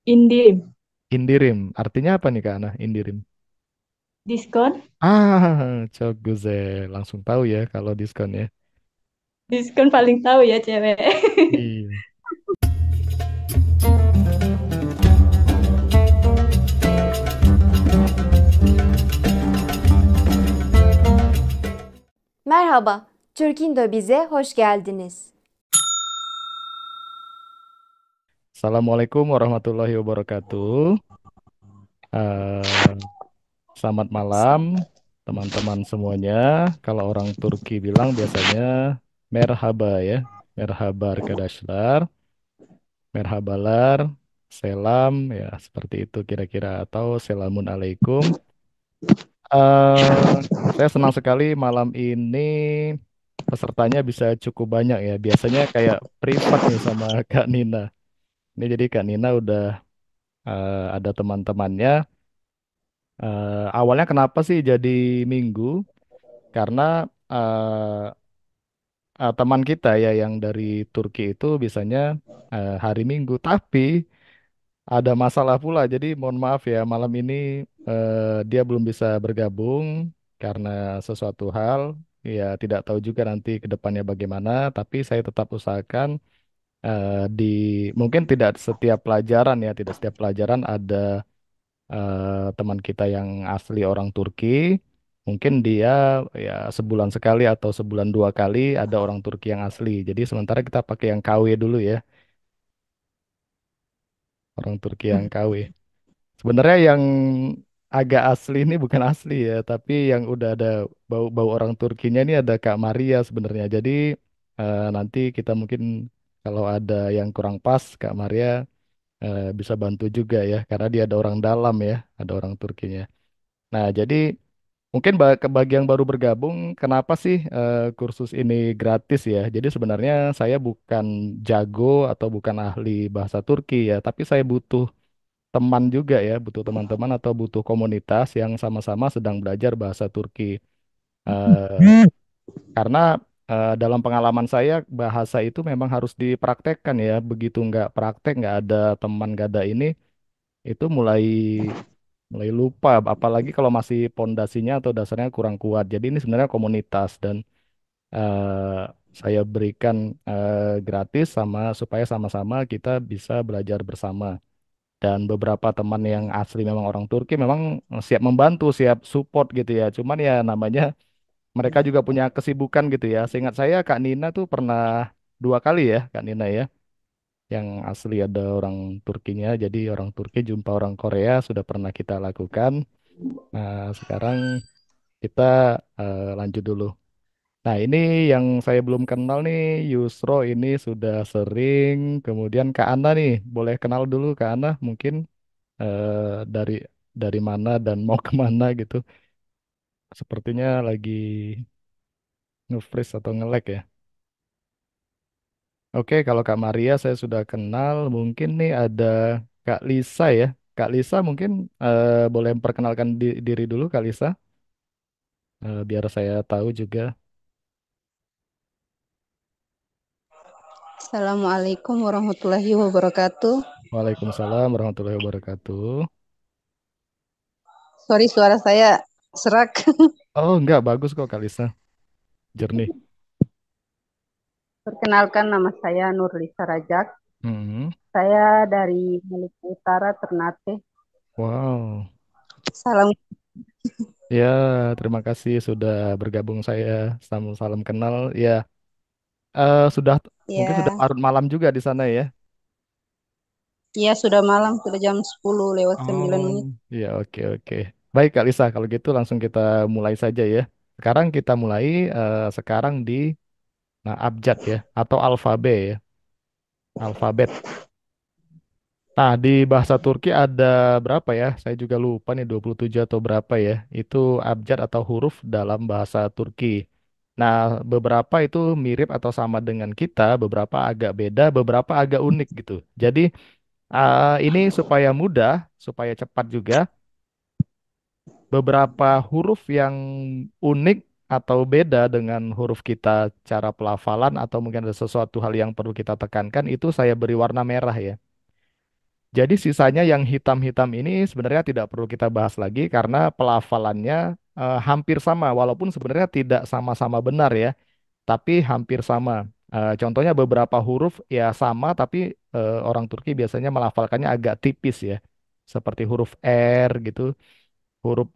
Indirim. Indirim. Artinya apa nih Kak Ana? Indirim. Diskon? Cok Guzel. Langsung tahu ya kalau diskon ya. Diskon paling tahu ya cewek. Iya. Merhaba, Türkindo bize hoş geldiniz. Assalamualaikum warahmatullahi wabarakatuh. Eh, Selamat malam teman-teman semuanya. Kalau orang Turki bilang biasanya merhaba ya. Merhaba arkadaşlar. Merhabalar. Selam ya seperti itu kira-kira atau selamun alaikum. eh saya senang sekali malam ini pesertanya bisa cukup banyak ya. Biasanya kayak privat nih sama Kak Nina. Ini jadi Kak Nina udah ada teman-temannya. Awalnya kenapa sih jadi Minggu? Karena eh, teman kita ya yang dari Turki itu bisanya hari Minggu. Tapi ada masalah pula. Jadi mohon maaf ya malam ini dia belum bisa bergabung karena sesuatu hal. Ya tidak tahu juga nanti ke depannya bagaimana. Tapi saya tetap usahakan di mungkin tidak setiap pelajaran ya, tidak setiap pelajaran ada teman kita yang asli orang Turki, mungkin dia ya sebulan sekali atau sebulan dua kali ada orang Turki yang asli. Jadi sementara kita pakai yang KW dulu ya, orang Turki yang KW. Sebenarnya yang agak asli ini bukan asli ya, tapi yang udah ada bau-bau orang Turkinya ini ada Kak Maria sebenarnya. Jadi nanti kita mungkin kalau ada yang kurang pas, Kak Maria bisa bantu juga ya, karena dia ada orang dalam ya, ada orang Turkinya. Nah, jadi mungkin ke bagi yang baru bergabung, kenapa sih kursus ini gratis ya? Jadi sebenarnya saya bukan jago atau bukan ahli bahasa Turki ya, tapi saya butuh teman juga ya, butuh teman-teman atau butuh komunitas yang sama-sama sedang belajar bahasa Turki. Eh, karena dalam pengalaman saya bahasa itu memang harus dipraktekkan ya. Begitu nggak praktek, nggak ada teman, nggak ada ini, itu mulai mulai lupa apalagi kalau masih pondasinya atau dasarnya kurang kuat. Jadi ini sebenarnya komunitas dan eh, saya berikan gratis sama supaya sama-sama kita bisa belajar bersama. Dan beberapa teman yang asli memang orang Turki memang siap membantu, siap support gitu ya. Cuman ya namanya mereka juga punya kesibukan gitu ya. Seingat saya Kak Nina tuh pernah dua kali ya Kak Nina ya. Yang asli ada orang Turkinya, jadi orang Turki jumpa orang Korea sudah pernah kita lakukan. Nah, sekarang kita lanjut dulu. Nah, ini yang saya belum kenal nih, Yusro ini sudah sering. Kemudian Kak Ana nih, boleh kenal dulu Kak Ana, mungkin dari mana dan mau kemana gitu. Sepertinya lagi nge-freeze atau nge-lag ya. Oke, kalau Kak Maria saya sudah kenal. Mungkin nih ada Kak Lisa ya. Kak Lisa mungkin boleh memperkenalkan diri dulu Kak Lisa, biar saya tahu juga. Assalamualaikum warahmatullahi wabarakatuh. Waalaikumsalam warahmatullahi wabarakatuh. Sorry suara saya serak. Oh, enggak, bagus kok Kak Lisa. Jernih. Perkenalkan nama saya Nurlisa Rajak. Hmm. Saya dari Maluku Utara, Ternate. Wow. Salam. Ya, terima kasih sudah bergabung saya. Salam salam kenal. Ya, sudah mungkin sudah Ya, larut malam juga di sana ya. ya sudah malam, sudah jam 10 lewat 9 Oh, menit. ya oke oke. Baik Kak Lisa, kalau gitu langsung kita mulai saja ya. Sekarang kita mulai sekarang di nah, abjad ya atau alfabe ya. Alfabet. Nah, di bahasa Turki ada berapa ya? Saya juga lupa nih 27 atau berapa ya. Itu abjad atau huruf dalam bahasa Turki. Nah, beberapa itu mirip atau sama dengan kita, beberapa agak beda, beberapa agak unik gitu. Jadi, ini supaya mudah, supaya cepat juga, beberapa huruf yang unik atau beda dengan huruf kita cara pelafalan atau mungkin ada sesuatu hal yang perlu kita tekankan itu saya beri warna merah ya. Jadi sisanya yang hitam-hitam ini sebenarnya tidak perlu kita bahas lagi karena pelafalannya hampir sama, walaupun sebenarnya tidak sama-sama benar ya, tapi hampir sama. Contohnya beberapa huruf ya sama, tapi orang Turki biasanya melafalkannya agak tipis ya, seperti huruf R gitu, huruf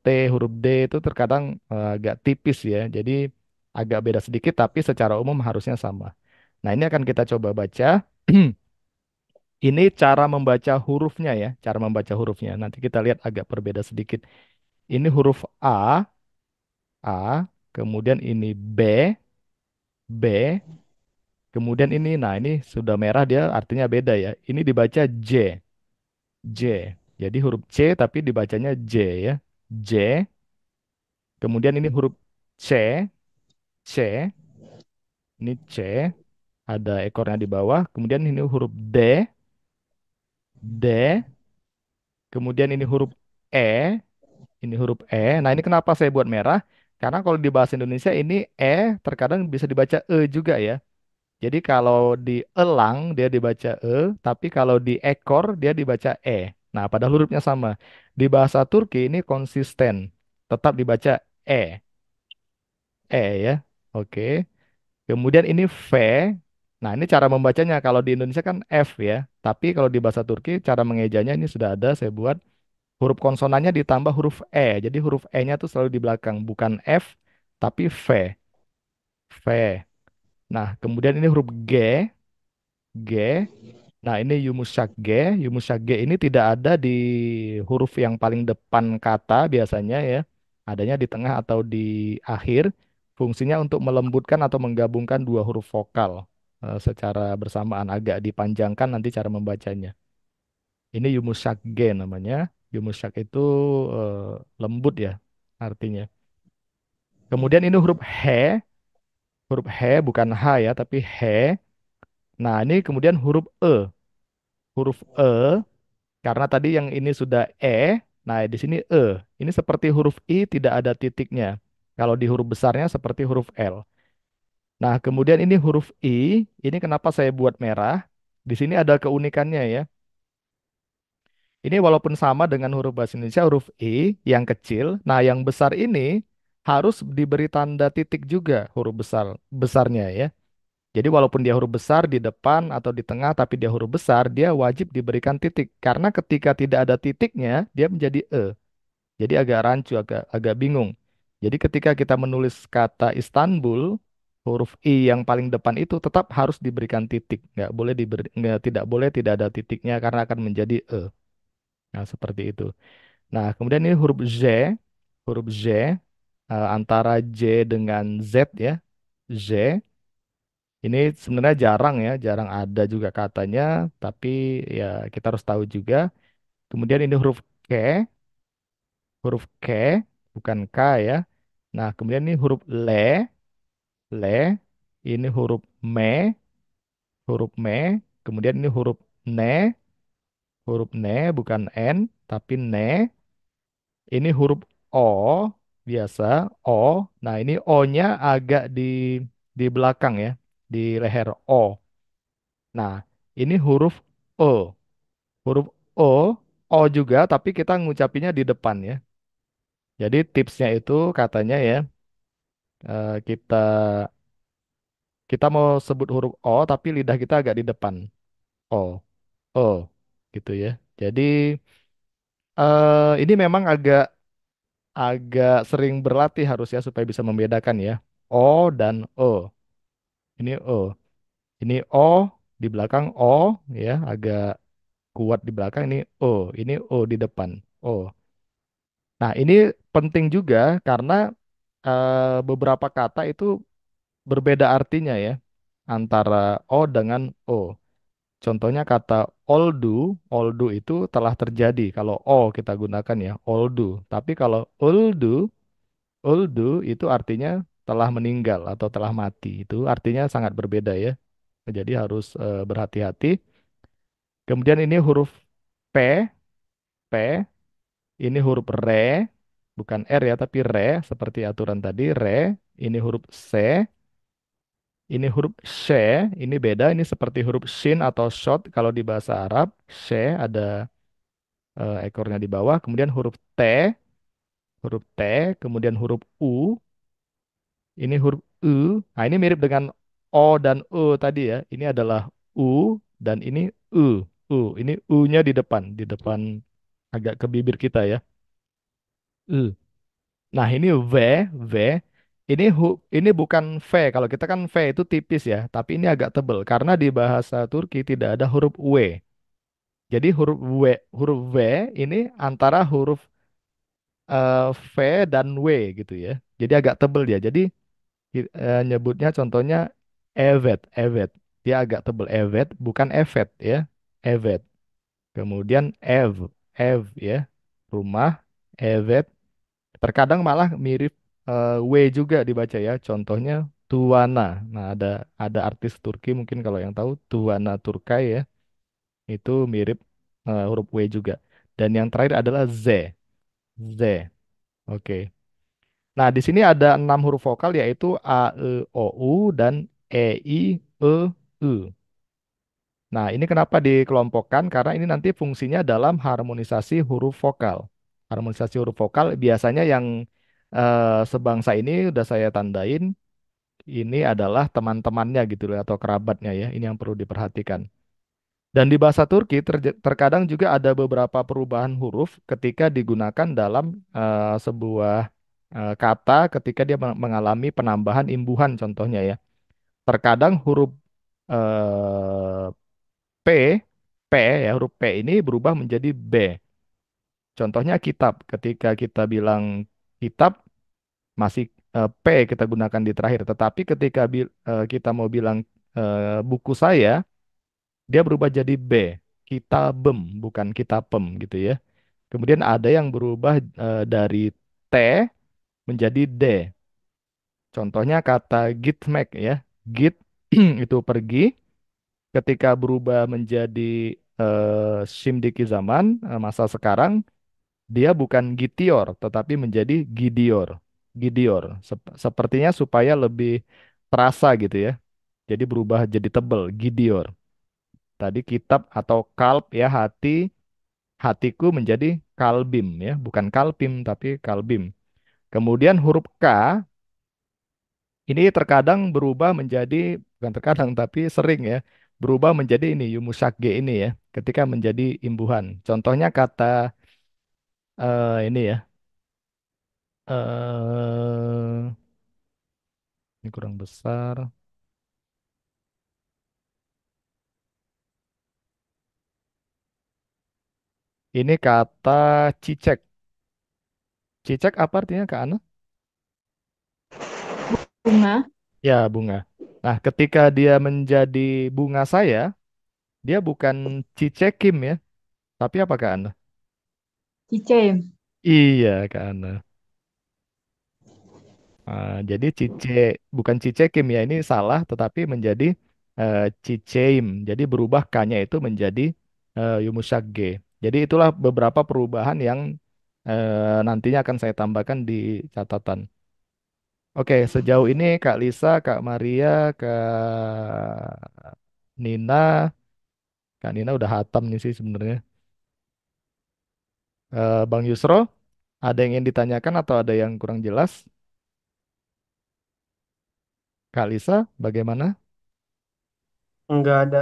T, huruf D itu terkadang agak tipis ya, jadi agak beda sedikit, tapi secara umum harusnya sama. Nah, ini akan kita coba baca. Ini cara membaca hurufnya ya, cara membaca hurufnya. Nanti kita lihat agak berbeda sedikit. Ini huruf A, kemudian ini B, kemudian ini, nah ini sudah merah dia artinya beda ya. Ini dibaca J. Jadi huruf C tapi dibacanya J ya. J, kemudian ini huruf C, ini C, ada ekornya di bawah. Kemudian ini huruf D, kemudian ini huruf E, ini huruf E. Nah, ini kenapa saya buat merah? Karena kalau di bahasa Indonesia ini terkadang bisa dibaca juga ya. Jadi kalau di elang dia dibaca tapi kalau di ekor dia dibaca E. Nah, padahal hurufnya sama. Di bahasa Turki ini konsisten, tetap dibaca E, ya. Oke. Kemudian ini V. Nah, ini cara membacanya. Kalau di Indonesia kan F ya. Tapi kalau di bahasa Turki cara mengejanya ini sudah ada saya buat. Huruf konsonannya ditambah huruf E. Jadi huruf E-nya tuh selalu di belakang, bukan F, tapi V. V. Nah, kemudian ini huruf G. Nah, ini yumuşak G. Yumuşak G ini tidak ada di huruf yang paling depan kata biasanya ya. Adanya di tengah atau di akhir. Fungsinya untuk melembutkan atau menggabungkan dua huruf vokal secara bersamaan, agak dipanjangkan nanti cara membacanya. Ini yumuşak G namanya. Yumuşak itu lembut ya artinya. Kemudian ini huruf H bukan H ya, tapi H. Nah, ini kemudian huruf E, karena tadi yang ini sudah nah di sini E. Ini seperti huruf I tidak ada titiknya. Kalau di huruf besarnya seperti huruf L. Nah, kemudian ini huruf I, ini kenapa saya buat merah? Di sini ada keunikannya ya. Ini walaupun sama dengan huruf bahasa Indonesia, huruf I yang kecil, nah yang besar ini harus diberi tanda titik juga huruf besarnya ya. Jadi walaupun dia huruf besar di depan atau di tengah, tapi dia huruf besar, dia wajib diberikan titik. Karena ketika tidak ada titiknya, dia menjadi E. Jadi agak rancu, agak agak bingung. Jadi ketika kita menulis kata Istanbul, huruf I yang paling depan itu tetap harus diberikan titik. Tidak boleh tidak ada titiknya karena akan menjadi E. Nah, seperti itu. Nah, kemudian ini huruf Z antara J dengan Z ya. Z ini sebenarnya jarang ya, jarang ada juga katanya, tapi ya kita harus tahu juga. Kemudian ini huruf K bukan K ya. Nah, kemudian ini huruf Le, ini huruf Me, kemudian ini huruf N bukan N, tapi Ne. Ini huruf O, biasa, O. Nah, ini O-nya agak di belakang ya, di leher O. Nah, ini huruf O. Huruf O, O juga, tapi kita ngucapinnya di depan ya. Jadi tipsnya itu katanya ya, kita kita mau sebut huruf O, tapi lidah kita agak di depan. O, O, gitu ya. Jadi ini memang agak agak sering berlatih harus ya supaya bisa membedakan ya. O dan O. Ini O. Ini O di belakang O ya, agak kuat di belakang ini O. Ini O di depan. O. Nah, ini penting juga karena beberapa kata itu berbeda artinya ya antara O dengan O. Contohnya kata oldu itu telah terjadi. Kalau O kita gunakan ya, oldu. Tapi kalau uldu itu artinya telah meninggal atau telah mati. Itu artinya sangat berbeda ya. Jadi harus berhati-hati. Kemudian ini huruf P, P, ini huruf bukan R ya, tapi seperti aturan tadi, Ini huruf C, Ini huruf she, ini beda, ini seperti huruf shin atau shot kalau di bahasa Arab. She ada ekornya di bawah, kemudian huruf T, kemudian huruf U, ini huruf U. Nah, ini mirip dengan O dan U tadi ya. Ini adalah U dan ini U. U, ini U-nya di depan agak ke bibir kita ya. U. Nah, ini V. Ini bukan V. Kalau kita kan V itu tipis ya, tapi ini agak tebal karena di bahasa Turki tidak ada huruf W. Jadi huruf V ini antara huruf V dan W gitu ya. Jadi agak tebal dia. Jadi nyebutnya contohnya evet. Dia agak tebal evet, bukan evet ya. Evet. Kemudian ev ya. Rumah, evet. Terkadang malah mirip W juga dibaca ya. Contohnya Tuana. Nah, ada artis Turki mungkin kalau yang tahu Tuana Turkay ya. Itu mirip huruf W juga. Dan yang terakhir adalah Z. Oke. Nah, di sini ada 6 huruf vokal yaitu A, E, O, U dan E, I, E, U. Nah, ini kenapa dikelompokkan? Karena ini nanti fungsinya dalam harmonisasi huruf vokal. Harmonisasi huruf vokal biasanya yang sebangsa ini udah saya tandain, ini adalah teman-temannya gitu loh atau kerabatnya ya. Ini yang perlu diperhatikan. Dan di bahasa Turki terkadang juga ada beberapa perubahan huruf ketika digunakan dalam sebuah kata ketika dia mengalami penambahan imbuhan contohnya ya. Terkadang huruf eh, P, P ya huruf P ini berubah menjadi B. Contohnya kitab. Ketika kita bilang kitab masih P kita gunakan di terakhir. Tetapi ketika kita mau bilang buku saya, dia berubah jadi B. Kitabem, bukan kitapem gitu ya. Kemudian ada yang berubah dari T menjadi D. Contohnya kata gitmek ya. Git itu pergi. Ketika berubah menjadi Simdiki zaman, masa sekarang, dia bukan Gitior, tetapi menjadi Gidior. Gidior. Sepertinya supaya lebih terasa gitu ya. Jadi berubah jadi tebel, Gidior. Tadi kitab atau kalb ya hati, hatiku menjadi kalbim ya, bukan kalbim tapi kalbim. Kemudian huruf K ini terkadang berubah menjadi bukan terkadang tapi sering ya, berubah menjadi ini yumusakge ini ya, ketika menjadi imbuhan. Contohnya kata ini ya, ini kurang besar. Ini kata cicek. Cicek apa artinya Kak Ana? Bunga, Ya, bunga. Nah, ketika dia menjadi bunga saya, dia bukan cicekim ya, tapi apa Kak Ana? Cicem, Iya, Kak Ana. Jadi bukan cicekim ya, ini salah, tetapi menjadi ciceim. Jadi berubah K-nya itu menjadi yumusakge. Jadi itulah beberapa perubahan yang nantinya akan saya tambahkan di catatan. Oke, sejauh ini Kak Lisa, Kak Maria, Nina, Kak Nina udah hatam nih sih sebenarnya. Bang Yusro, ada yang ingin ditanyakan atau ada yang kurang jelas? Kak Lisa, bagaimana? Nggak ada,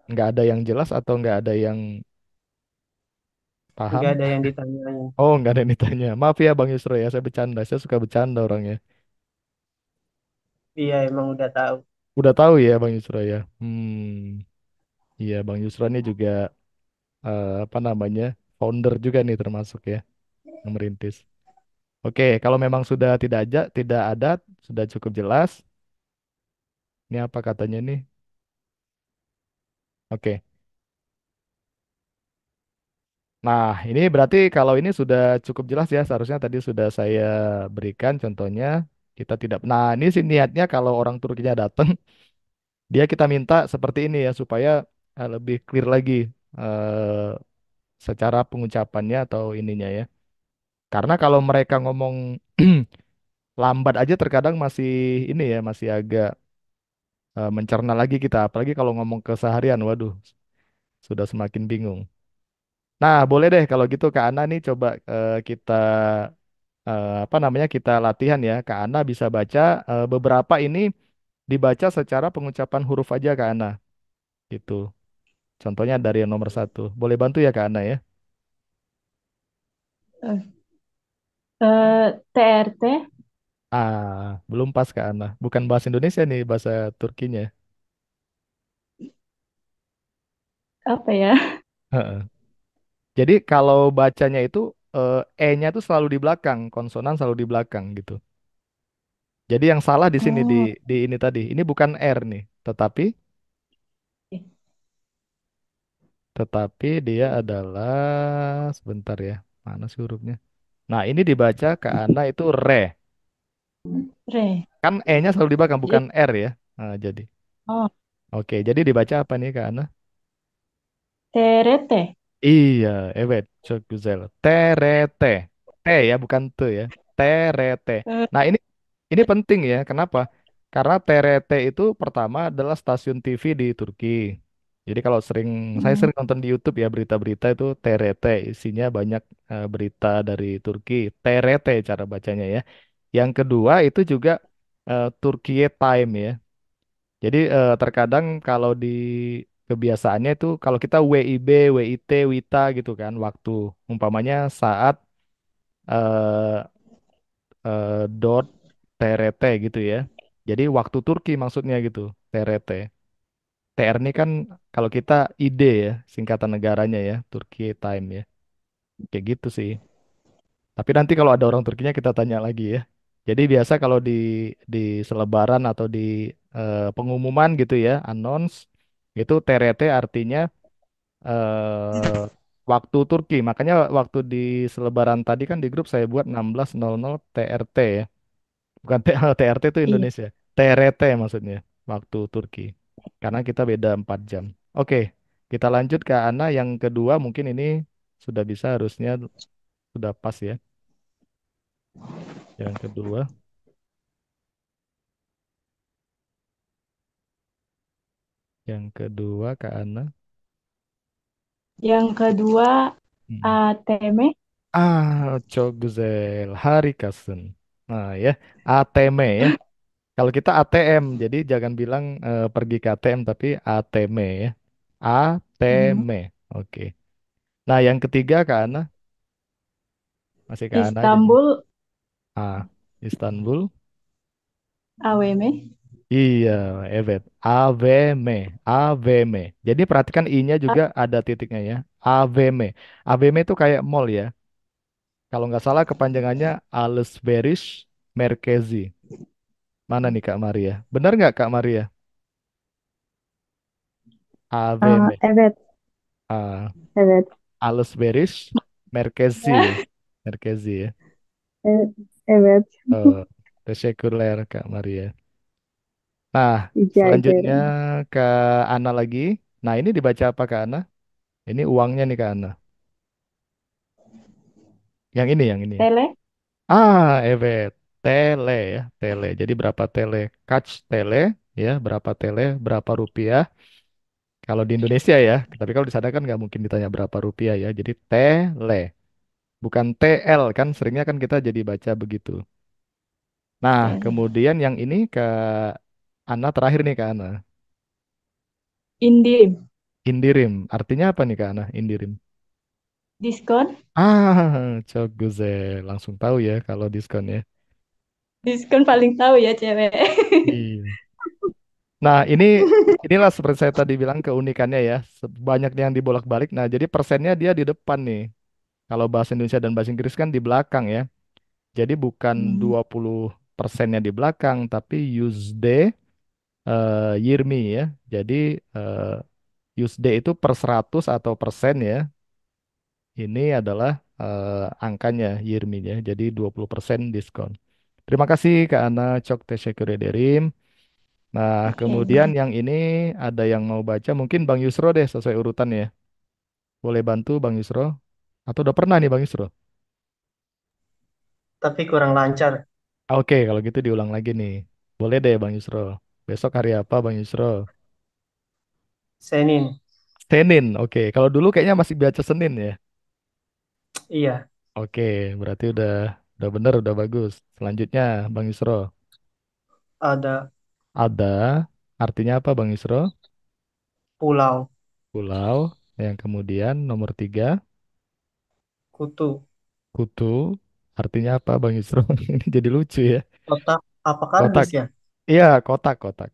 Nggak ada yang jelas atau nggak ada yang nggak paham? ada yang ditanyain. Oh, nggak ada yang ditanya. Maaf ya Bang Yusro ya, saya bercanda. Saya suka bercanda orangnya. Iya, emang udah tahu. Udah tahu ya Bang Yusro ya. Iya Bang Yusro ini juga apa namanya founder juga nih termasuk ya yang merintis. Oke, kalau memang sudah tidak ada, sudah cukup jelas. Ini apa katanya nih? Oke. Nah, ini berarti kalau ini sudah cukup jelas ya. Seharusnya tadi sudah saya berikan contohnya. Kita tidak. Nah, ini sih niatnya kalau orang Turkinya datang, dia kita minta seperti ini ya supaya lebih clear lagi eh, secara pengucapannya atau ininya ya. Karena kalau mereka ngomong lambat aja terkadang masih ini ya, masih agak mencerna lagi kita. Apalagi kalau ngomong keseharian, waduh, sudah semakin bingung. Nah, boleh deh kalau gitu Kak Ana nih coba kita apa namanya kita latihan ya. Kak Ana bisa baca beberapa ini dibaca secara pengucapan huruf aja Kak Ana. Gitu. Contohnya dari yang nomor satu. Boleh bantu ya Kak Ana ya? TRT Belum pas Kak Ana. Bukan bahasa Indonesia nih, bahasa Turkinya. apa ya? Heeh. Jadi kalau bacanya itu E-nya tuh selalu di belakang, konsonan selalu di belakang gitu. Jadi yang salah di sini Oh, di ini tadi. Ini bukan R nih, tetapi dia adalah sebentar ya. Mana sih hurufnya? Nah, ini dibaca ke Ana itu re. Re. Kan E-nya selalu di belakang, Jadi, bukan R ya. Nah, jadi. oh, Oke, jadi dibaca apa nih Kak Ana? TRT. Iya, evet, çok güzel. TRT. T ya, bukan T ya. TRT. Eh, Nah, ini penting ya. Kenapa? Karena TRT itu pertama adalah stasiun TV di Turki. Jadi kalau saya hmm, sering nonton di YouTube ya berita-berita itu TRT isinya banyak berita dari Turki. TRT cara bacanya ya. Yang kedua itu juga Turkiye Time ya. Jadi terkadang kalau di kebiasaannya itu kalau kita WIB, WIT, WITA gitu kan waktu umpamanya saat eh, dot TRT gitu ya. Jadi waktu Turki maksudnya gitu, TRT. TR ini kan kalau kita ID ya, singkatan negaranya ya, Turki Time ya. Kayak gitu sih. Tapi nanti kalau ada orang Turkinya kita tanya lagi ya. Jadi biasa kalau di selebaran atau di pengumuman gitu ya, announce itu TRT artinya eh, waktu Turki. Makanya waktu di selebaran tadi kan di grup saya buat 16.00 TRT ya. Bukan TRT itu iya. Indonesia. TRT maksudnya waktu Turki. Karena kita beda 4 jam. Oke, kita lanjut ke Ana yang kedua mungkin ini sudah bisa harusnya sudah pas ya. Yang kedua, yang kedua Kak Ana. Yang kedua, Hmm. ATM. Çok güzel, harikasın. Nah ya, ATM ya. Kalau kita ATM, jadi jangan bilang pergi ke ATM, tapi ATM ya. Hmm, ATM. Oke. Nah, yang ketiga Kak Ana, masih Kak Ana aja nih. Istanbul, Istanbul. AWM. Iya, evet. AVM. AVM. Jadi perhatikan I-nya juga ada titiknya ya. AVM. AVM itu kayak mall ya. Kalau nggak salah kepanjangannya Alışveriş Merkezi. Mana nih Kak Maria? Benar nggak Kak Maria? AVM. Evet, Ah, evet, Alışveriş Merkezi Ya. ya. Merkezi ya. evet, evet. Eh, Teşekkürler Kak Maria. Nah, Rica selanjutnya ederim. ke Ana lagi. Nah, ini dibaca apa Kak Ana? Ini uangnya nih Kak Ana. Yang ini, yang ini ya. Tele. Evet. Tele ya, tele. Jadi berapa tele? Kaç tele ya, berapa tele, berapa rupiah? Kalau di Indonesia ya, tapi kalau di sana kan nggak mungkin ditanya berapa rupiah ya. Jadi tele, bukan TL kan seringnya kan kita jadi baca begitu. Nah, Tele. kemudian yang ini ke Ana terakhir nih ke Ana. Indirim. Indirim. Artinya apa nih ke Ana? Indirim. Diskon. Çok güzel. Langsung tahu ya kalau diskon ya. Diskon paling tahu ya cewek. Iya. Nah, inilah seperti saya tadi bilang keunikannya ya. Banyak yang dibolak-balik. Nah, jadi persennya dia di depan nih. Kalau bahasa Indonesia dan bahasa Inggris kan di belakang ya. Jadi bukan Hmm, 20%-nya di belakang, tapi USD year me ya. Jadi USD itu per 100 atau persen ya. Ini adalah angkanya year me-nya. Jadi 20% diskon. Terima kasih Kak Ana. Çok teşekkür ederim. Nah, kemudian oke. yang ini ada yang mau baca. Mungkin Bang Yusro deh sesuai urutan ya. Boleh bantu Bang Yusro? Atau udah pernah nih Bang Yusro? Tapi kurang lancar. Oke, kalau gitu diulang lagi nih. Boleh deh Bang Yusro. Besok hari apa Bang Yusro? Senin. Senin. Oke, kalau dulu kayaknya masih baca Senin ya. Iya, Oke, berarti udah bener, udah bagus. Selanjutnya Bang Yusro. ada Ada artinya apa Bang Yusro? pulau, Pulau. Yang kemudian nomor 3, kutu, kutu. Artinya apa Bang Yusro? Ini jadi lucu ya. kotak, apa Kotak. kardus ya? Iya, kotak, kotak.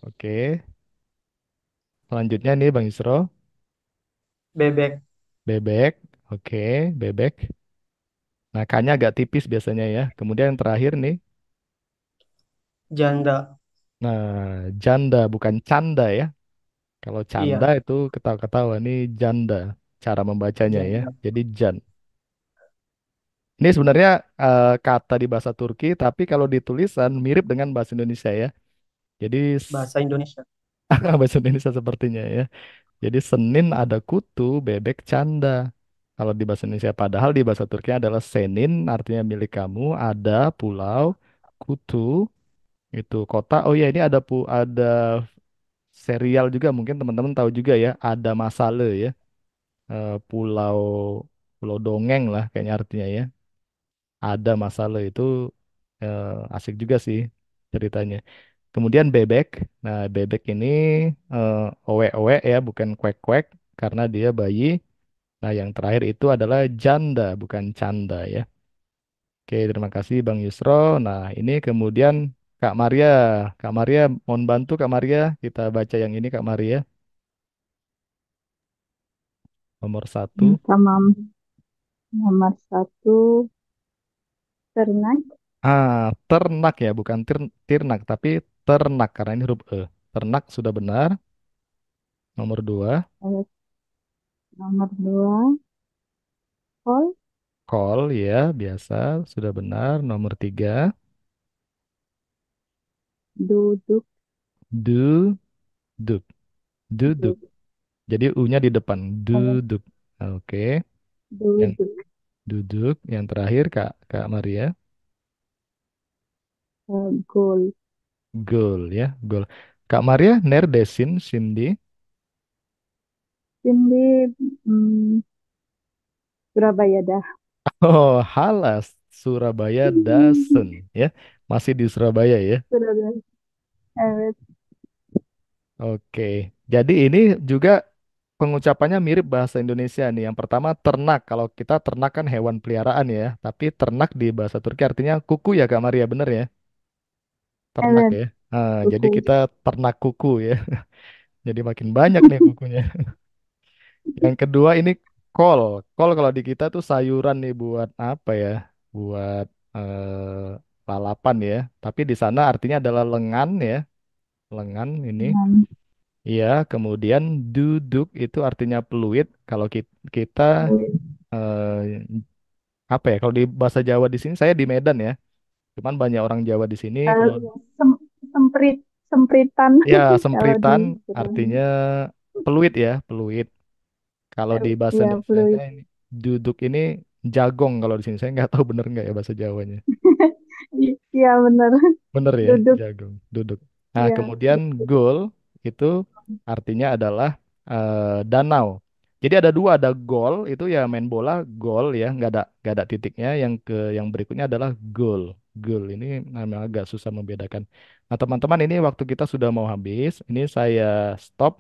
Oke. Selanjutnya nih Bang Yusro. Bebek, Bebek. Oke, bebek. Nah, K-nya agak tipis biasanya ya. Kemudian yang terakhir nih. janda, Nah, janda bukan canda ya. Kalau canda iya, itu ketawa-ketawa. Ini janda. Cara membacanya ya. janda, Jadi jan. Ini sebenarnya kata di bahasa Turki, tapi kalau ditulisan mirip dengan bahasa Indonesia ya. Jadi bahasa Indonesia. bahasa Indonesia sepertinya ya. Jadi Senin ada kutu, bebek canda. Kalau di bahasa Indonesia, padahal di bahasa Turki adalah Senin, artinya milik kamu, ada pulau, kutu, itu kota. Oh ya, ini ada serial juga, mungkin teman-teman tahu juga ya, ada Masale ya. Pulau Pulau Dongeng lah kayaknya artinya ya. Ada Masale itu asik juga sih ceritanya. Kemudian bebek. Nah, bebek ini owe-owe ya, bukan kuek-kuek karena dia bayi. Nah, yang terakhir itu adalah janda, bukan canda ya. Oke, terima kasih Bang Yusro. Nah, ini kemudian Kak Maria. Kak Maria, mohon bantu Kak Maria. Kita baca yang ini Kak Maria. Nomor 1. Tamam. Nomor satu, ternak. Ternak ya, bukan tirnak, tapi ternak karena ini huruf E. Ternak sudah benar. Nomor 2. Eh, Nomor dua, kol. Call ya, biasa sudah benar. Nomor 3. Duduk. Duduk. Duduk. Duduk. Jadi U-nya di depan. Eh, Duduk. Oke. Yang Duduk. duduk. Yang terakhir Kak Kak Maria. Gol. Goal ya. Goal. Kak Maria Nerdesin Cindy. Ini Surabaya dah. Oh, Halas. Surabaya Dasen ya. Masih di Surabaya ya. Surabaya. Eh, Oke. Jadi ini juga pengucapannya mirip bahasa Indonesia nih. Yang pertama ternak. Kalau kita ternak kan hewan peliharaan ya. Tapi ternak di bahasa Turki artinya kuku ya Kak Maria, bener ya? Ternak Evet, ya. Jadi buku. kita ternak kuku ya. Jadi makin banyak nih kukunya. Yang kedua ini kol. Kol kalau di kita tuh sayuran nih buat apa ya? Buat lalapan ya. Tapi di sana artinya adalah lengan ya. Lengan ini. Dengan Iya, kemudian duduk itu artinya peluit. Kalau kita eh, apa ya? Kalau di bahasa Jawa di sini saya di Medan ya. Cuman banyak orang Jawa di sini eh, kalau sem- sempritan ya kalau di sempritan Surabaya. artinya peluit ya, peluit. Kalau di bahasa Ya, Indonesianya fluid. ini duduk ini jagong kalau di sini saya nggak tahu bener nggak ya bahasa Jawanya. Iya benar. Bener ya, Duduk. jagung, duduk. Nah, Iya, kemudian duduk. goal itu artinya adalah danau. Jadi ada dua, ada goal itu ya main bola, goal ya, nggak ada titiknya. Yang berikutnya adalah goal. Goal ini memang agak susah membedakan. Nah, teman-teman ini waktu kita sudah mau habis. Ini saya stop.